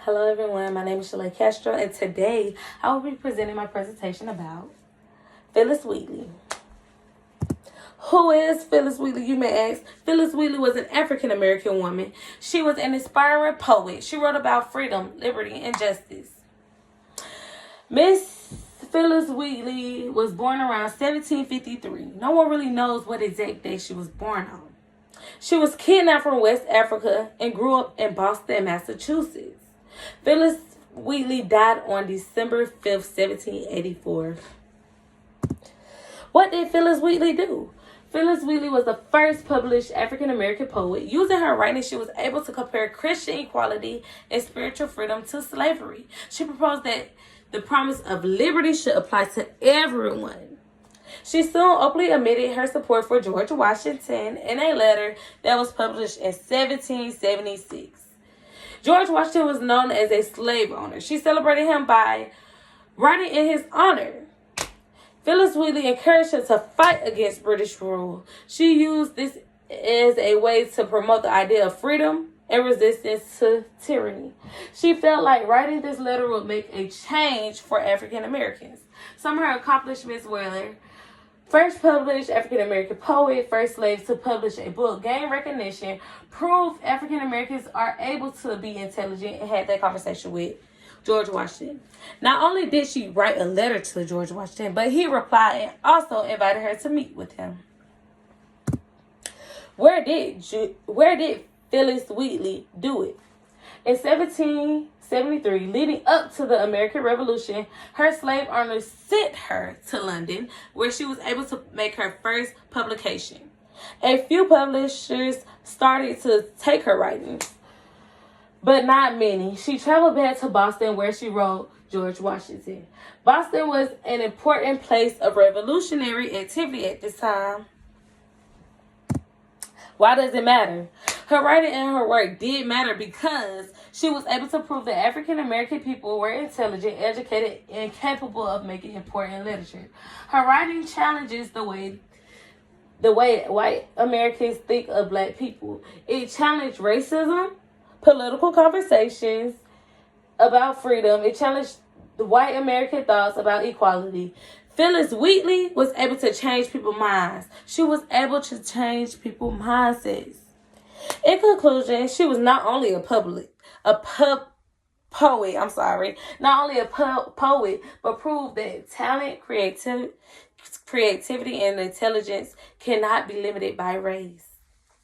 Hello everyone, my name is Shalay Castro, and today I will be presenting my presentation about Phillis Wheatley. Who is Phillis Wheatley, you may ask? Phillis Wheatley was an African American woman. She was an inspiring poet. She wrote about freedom, liberty, and justice. Miss Phillis Wheatley was born around 1753. No one really knows what exact day she was born on. She was kidnapped from West Africa and grew up in Boston, Massachusetts. Phillis Wheatley died on December 5th, 1784. What did Phillis Wheatley do? Phillis Wheatley was the first published African-American poet. Using her writing, she was able to compare Christian equality and spiritual freedom to slavery. She proposed that the promise of liberty should apply to everyone. She soon openly admitted her support for George Washington in a letter that was published in 1776. George Washington was known as a slave owner. She celebrated him by writing in his honor. Phillis Wheatley encouraged him to fight against British rule. She used this as a way to promote the idea of freedom and resistance to tyranny. She felt like writing this letter would make a change for African Americans. Some of her accomplishments were first published African-American poet, first slaves to publish a book, gained recognition, proved African-Americans are able to be intelligent, and had that conversation with George Washington. Not only did she write a letter to George Washington, but he replied and also invited her to meet with him. Where did Phillis Wheatley do it? In 1773, leading up to the American Revolution, her slave owners sent her to London, where she was able to make her first publication. A few publishers started to take her writings, but not many. She traveled back to Boston, where she wrote George Washington. Boston was an important place of revolutionary activity at this time. Why does it matter? Her writing and her work did matter because she was able to prove that African American people were intelligent, educated, and capable of making important literature. Her writing challenges the way white Americans think of black people. It challenged racism, political conversations about freedom. It challenged the white American thoughts about equality. Phillis Wheatley was able to change people's minds. She was able to change people's mindsets. In conclusion, she was not only a poet, but proved that talent, creativity, and intelligence cannot be limited by race.